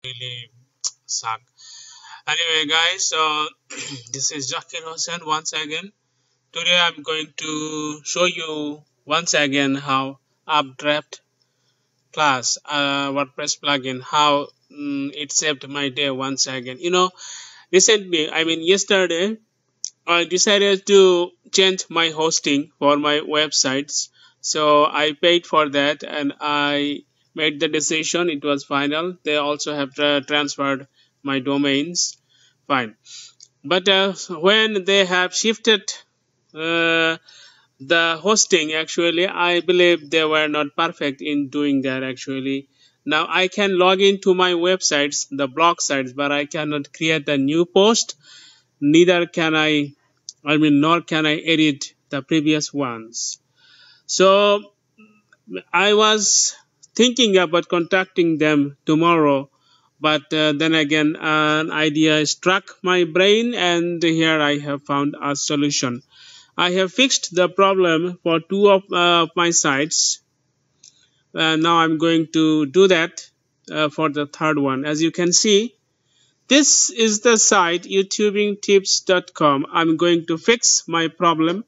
really suck. Anyway, guys, so this is Zakir Hussain once again. Today I'm going to show you once again how UpdraftPlus WordPress plugin, how it saved my day once again. Recently, yesterday, I decided to change my hosting for my websites. So I paid for that and I made the decision. It was final. They also have transferred my domains. Fine. But when they have shifted uh, the hosting, actually, I believe they were not perfect in doing that actually. Now I can log into my websites, the blog sites, but I cannot create a new post. Neither can nor can I edit the previous ones. So I was thinking about contacting them tomorrow, but then again, an idea struck my brain, and here I have found a solution. I have fixed the problem for two of my sites. Now I'm going to do that for the third one. As you can see, this is the site youtubingtips.com. I'm going to fix my problem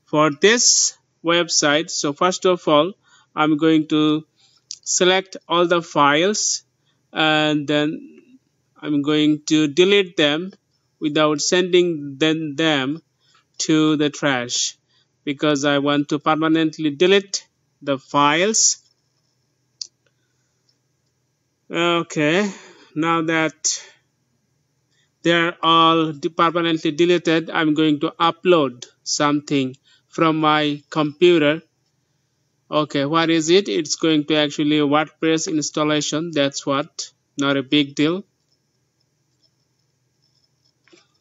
for this website. So first of all, I'm going to select all the files and then I'm going to delete them without sending them to the trash, because I want to permanently delete the files. Okay, now that they're all permanently deleted, I'm going to upload something from my computer. Okay, what is it? It's going to actually WordPress installation. That's what, not a big deal.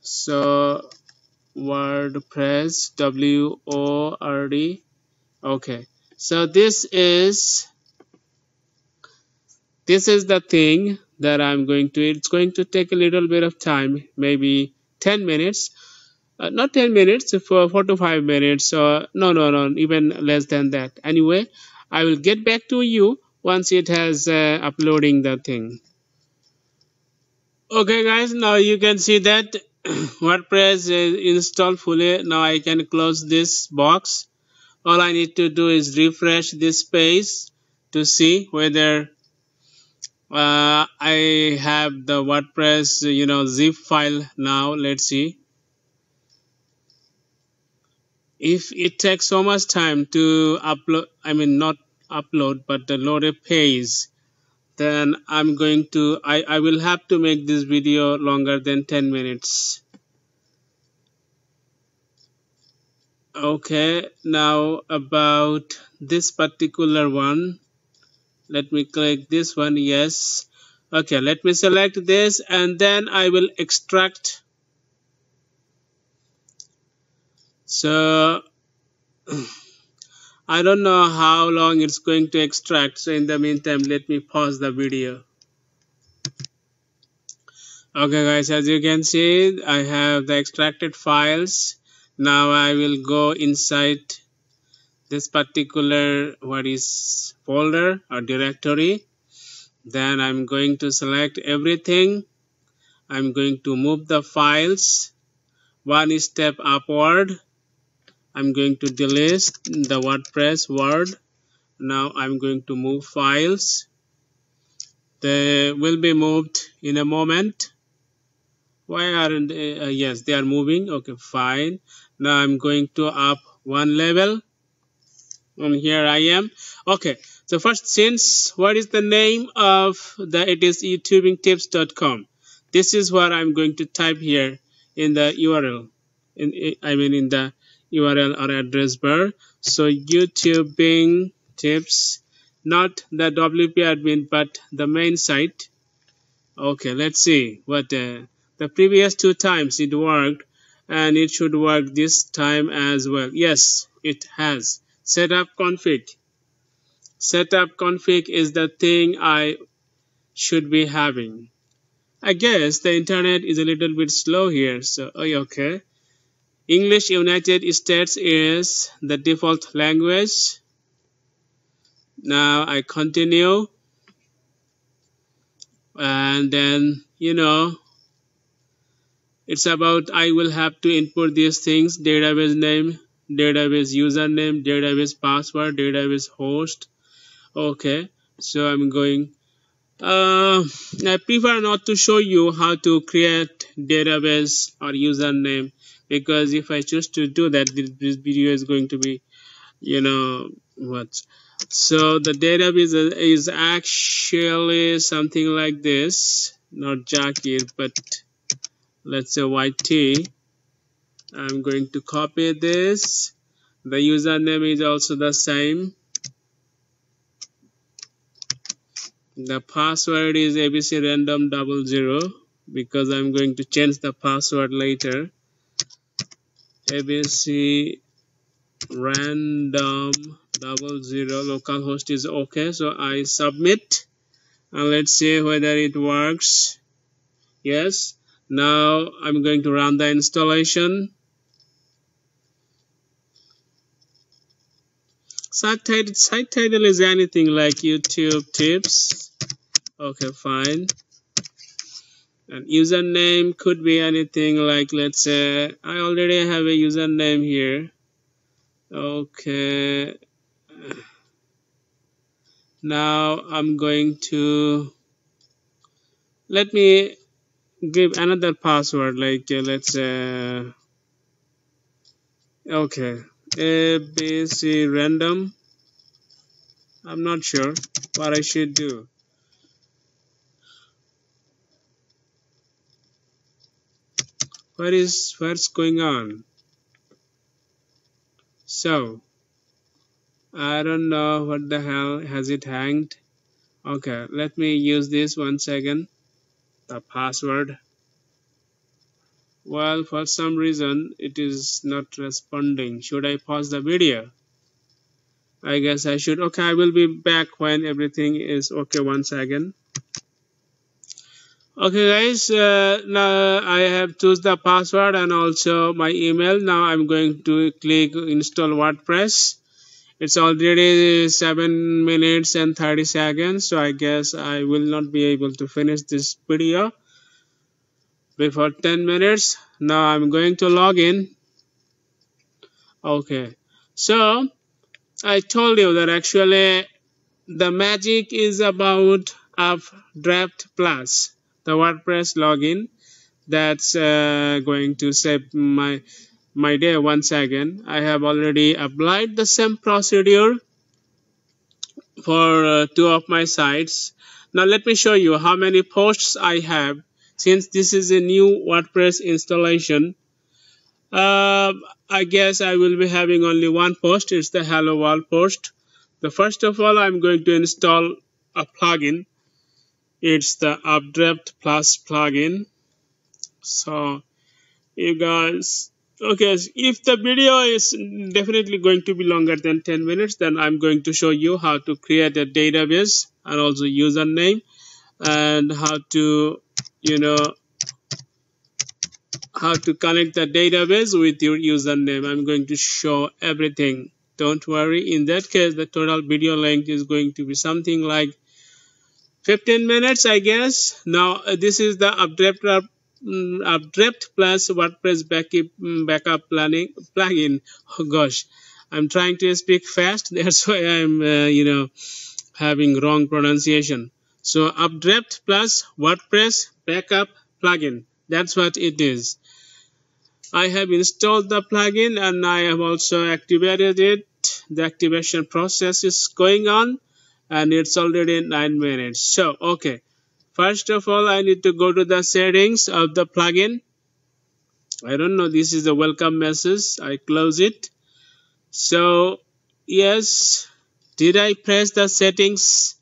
So WordPress, WORD. Okay, so this is the thing that I'm going to. It's going to take a little bit of time, maybe 10 minutes. Not 10 minutes, for 4 to 5 minutes. No, even less than that. Anyway, I will get back to you once it has uploading the thing. Okay, guys, now you can see that WordPress is installed fully. Now I can close this box. All I need to do is refresh this page to see whether I have the WordPress, zip file now. Let's see. If it takes so much time to upload, not upload, but the load a page, then I'm going to, I will have to make this video longer than 10 minutes. Okay, now about this particular one, let me click this one. Yes. Okay, let me select this and then I will extract. So I don't know how long it's going to extract. So in the meantime, let me pause the video. Okay, guys, as you can see, I have the extracted files. Now I will go inside this particular folder or directory. Then I'm going to select everything. I'm going to move the files one step upward. I'm going to delete the WordPress Word. Now I'm going to move files. They will be moved in a moment. Why aren't they? Yes, they are moving. Okay, fine. Now I'm going to up one level. And here I am. Okay, so first, since what is the name of it is youtubingtips.com. This is what I'm going to type here in the URL. In the URL or address bar. So YouTubing tips, not the WP admin, but the main site. Okay, let's see what the previous two times it worked, and it should work this time as well. Yes, it has. Setup config. Setup config is the thing I should be having. I guess the internet is a little bit slow here, so okay. English United States is the default language. Now I continue. and then it's about I will have to input these things: database name, database username, database password, database host. Okay, so I'm going. I prefer not to show you how to create database or username, because if I choose to do that, this video is going to be, what. So the database is actually something like this, not Jakir, but let's say YT. I'm going to copy this. The username is also the same. The password is abc random 00, because I'm going to change the password later. abc random 00, localhost is okay, so I submit, and let's see whether it works. Yes. Now I'm going to run the installation. Site title is anything like YouTube tips. Okay, fine. And username could be anything like, let's say, I already have a username here. Okay. Now I'm going to, let me give another password, like let's say, okay, abc random. I'm not sure what I should do. What's going on? So I don't know what the hell has it hanged. Okay, let me use this once again. The password. Well, for some reason it is not responding. Should I pause the video? I guess I should. Okay, I will be back when everything is okay once again. Okay guys, now I have chosen the password and also my email. Now I'm going to click install WordPress. It's already 7 minutes and 30 seconds, so I guess I will not be able to finish this video before 10 minutes. Now I'm going to log in. Okay, so I told you that actually the magic is about UpdraftPlus, the WordPress login. That's going to save my day once again. I have already applied the same procedure for two of my sites. Now let me show you how many posts I have. Since this is a new WordPress installation, I guess I will be having only one post. It's the hello world post. The first of all, I'm going to install a plugin. It's the UpdraftPlus plugin. So you guys, okay, if the video is definitely going to be longer than 10 minutes, then I'm going to show you how to create a database and also username, and how to how to connect the database with your username. I'm going to show everything. Don't worry. In that case, the total video length is going to be something like 15 minutes, I guess. Now this is the UpdraftPlus WordPress backup plugin. Oh gosh, I'm trying to speak fast. That's why I'm having wrong pronunciation. So UpdraftPlus WordPress backup plugin. That's what it is. I have installed the plugin and I have also activated it. The activation process is going on and it's already 9 minutes. So, okay. First of all, I need to go to the settings of the plugin. I don't know, this is a welcome message. I close it. So, yes, did I press the settings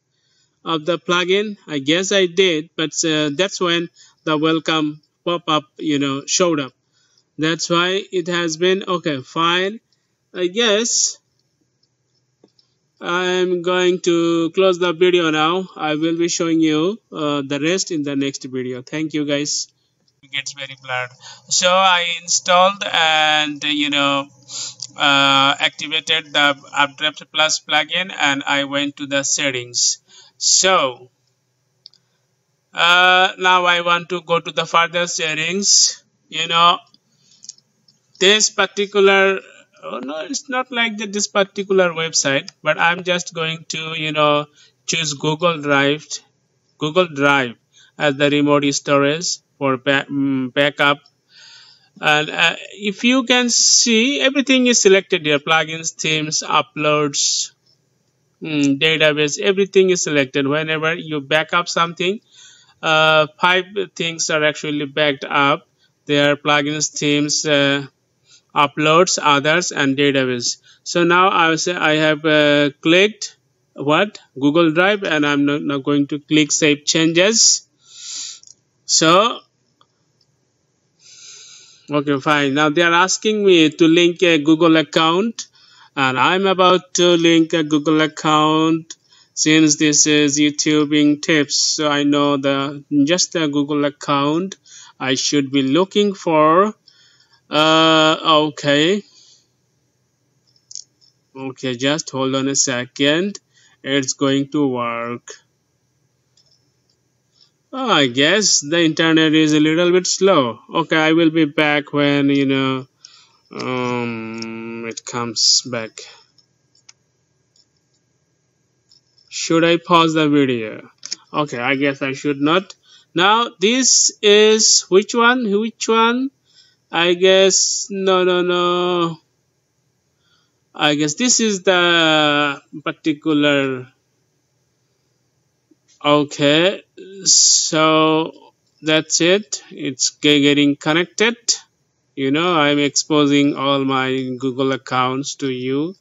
of the plugin? I guess I did, but that's when the welcome pop-up, showed up. That's why it has been okay, fine. I guess I'm going to close the video now. I will be showing you the rest in the next video. Thank you guys. It gets very blurred. So I installed and activated the UpdraftPlus plugin, and I went to the settings. So Now I want to go to the further settings. This particular, oh no, it's not like that, this particular website, but I'm just going to choose Google Drive as the remote storage for backup. And if you can see, everything is selected here: plugins, themes, uploads, database, everything is selected. Whenever you back up something, five things are actually backed up. There are plugins, themes, uploads, others, and database. So now I will say I have clicked what Google Drive, and I'm now going to click Save Changes. So okay, fine. Now they are asking me to link a Google account, and I'm about to link a Google account. Since this is YouTubing tips, so I know just the Google account I should be looking for. Okay, just hold on a second. It's going to work. Oh, I guess the internet is a little bit slow. Okay, I will be back when it comes back. Should I pause the video? Okay, I guess I should not. Now this is which one? I guess no. I guess this is the particular. Okay, so that's it. It's getting connected. I'm exposing all my Google accounts to you.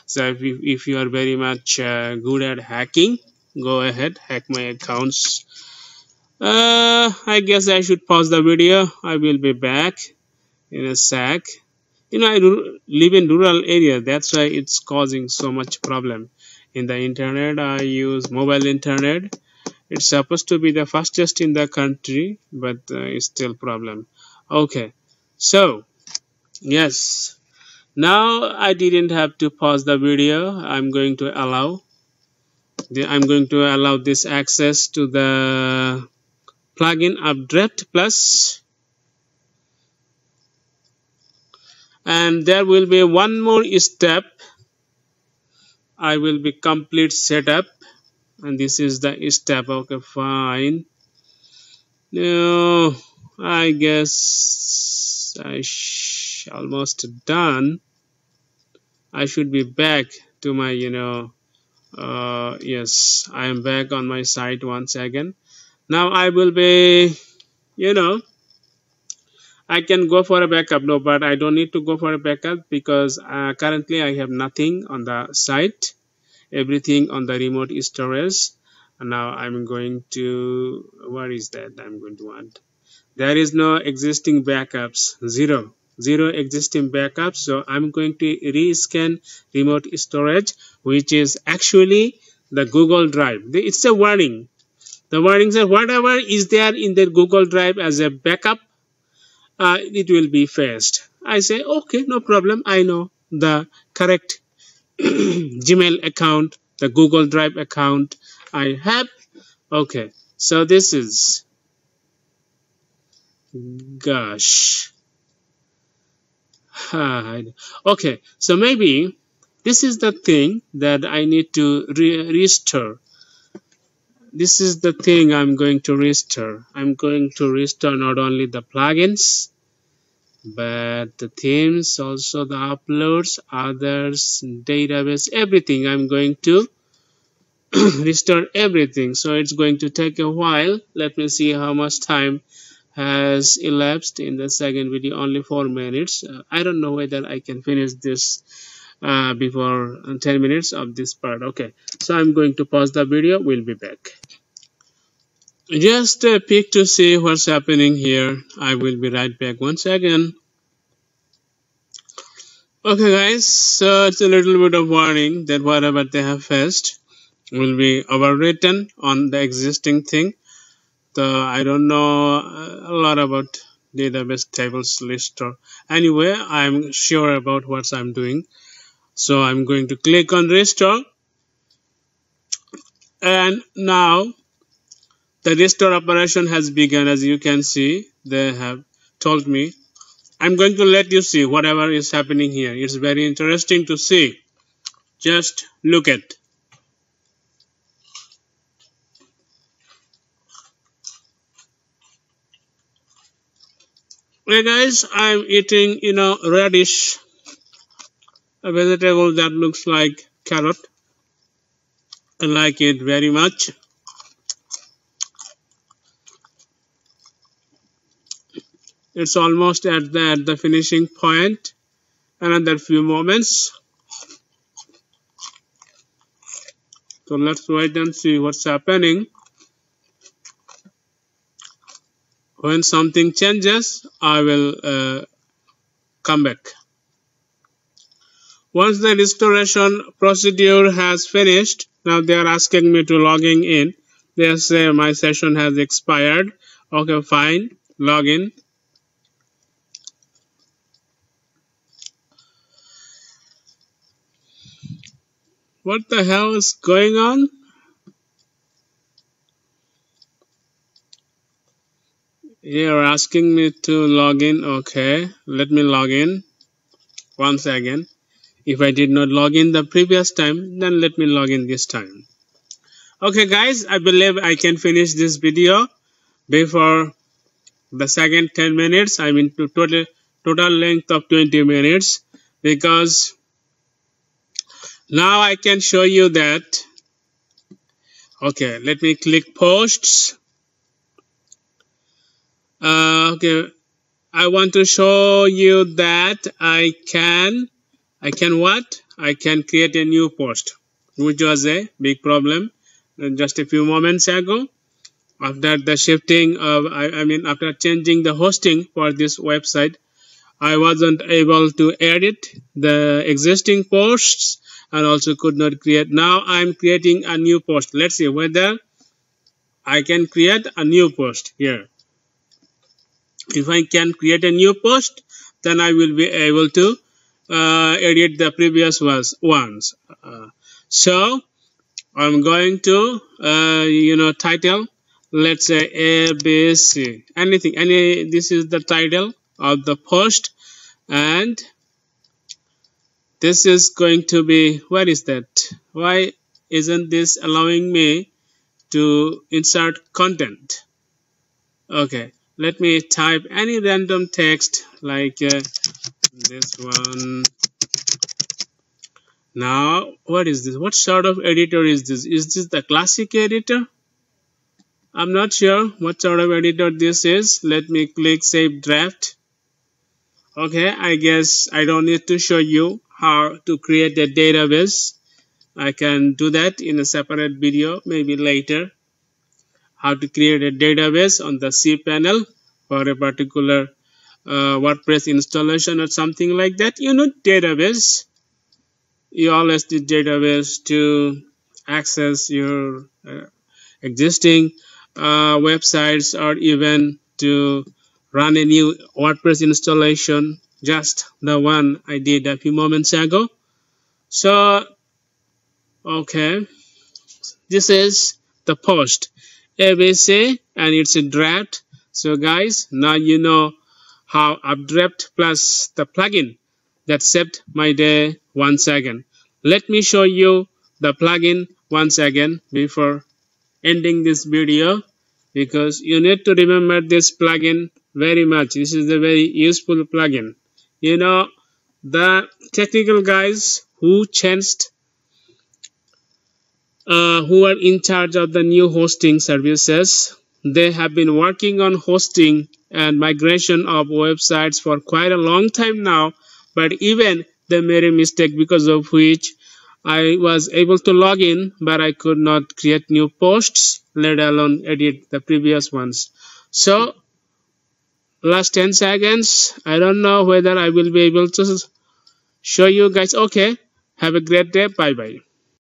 So if you are very much good at hacking, go ahead, hack my accounts. I guess I should pause the video. I will be back in a sec. I live in rural area. That's why it's causing so much problem. In the internet, I use mobile internet. It's supposed to be the fastest in the country, but it's still problem. Okay, so yes, now I didn't have to pause the video. I'm going to allow this access to the plugin UpdraftPlus, and there will be one more step. I will be complete setup, and this is the step. Okay, fine. Now I guess almost done. I should be back to my yes, I am back on my site once again. Now I will be I can go for a backup. No, but I don't need to go for a backup because currently I have nothing on the site, everything on the remote storage. And now I'm going to, what is that I'm going to want? There is no existing backups, zero existing backups. So I'm going to rescan remote storage, which is actually the Google Drive. It's a warning. The warning says whatever is there in the Google Drive as a backup, it will be fast. I say, okay, no problem. I know the correct Gmail account, the Google Drive account I have. Okay, so this is, gosh. Okay, so maybe this is the thing that I need to restore. This is the thing I'm going to restore. I'm going to restore not only the plugins, but the themes, also the uploads, others, database, everything. I'm going to restore everything. So it's going to take a while. Let me see how much time has elapsed in the second video. Only 4 minutes. I don't know whether I can finish this before 10 minutes of this part. Okay, so I'm going to pause the video. We'll be back. Just a peek to see what's happening here. I will be right back once again. Okay guys, so it's a little bit of warning that whatever they have faced will be overwritten on the existing thing. So I don't know a lot about database tables list, or anyway, I'm sure about what I'm doing. So I'm going to click on restore, and now The restore operation has begun. As you can see, they have told me. I'm going to let you see whatever is happening here. It's very interesting to see. Just look at. Hey guys, I'm eating, radish, a vegetable that looks like carrot. I like it very much. It's almost at the finishing point. Another few moments. So let's wait and see what's happening. When something changes, I will come back. Once the restoration procedure has finished, now they are asking me to logging in. They say my session has expired. Okay, fine. Log in. What the hell is going on? You're asking me to log in. Okay, let me log in once again. If I did not log in the previous time, then let me log in this time. Okay guys, I believe I can finish this video before the second 10 minutes. I mean total length of 20 minutes, because now I can show you that. Okay, let me click posts. Okay, I want to show you that I can what? I can create a new post, which was a big problem just a few moments ago. After the shifting of, after changing the hosting for this website, I wasn't able to edit the existing posts and also could not create. Now I'm creating a new post. Let's see whether I can create a new post here. If I can create a new post, then I will be able to edit the previous ones. So I'm going to title, let's say ABC, anything, this is the title of the post, and this is going to be, what is that? Why isn't this allowing me to insert content? Okay, let me type any random text like this one. Now, what is this? What sort of editor is this? Is this the classic editor? I'm not sure what sort of editor this is. Let me click Save Draft. Okay, I guess I don't need to show you how to create a database. I can do that in a separate video, maybe later. How to create a database on the cPanel for a particular WordPress installation or something like that. Database. You always need database to access your existing websites, or even to run a new WordPress installation, just the one I did a few moments ago. So, okay, this is the post ABC and it's a draft. So guys, now you know how UpdraftPlus, the plugin that saved my day once again. Let me show you the plugin once again before ending this video, because you need to remember this plugin very much. This is a very useful plugin. The technical guys who changed, who are in charge of the new hosting services, they have been working on hosting and migration of websites for quite a long time now, but even they made a mistake, because of which I was able to log in, but I could not create new posts, let alone edit the previous ones. So, last 10 seconds, I don't know whether I will be able to show you guys. Okay, have a great day. Bye bye.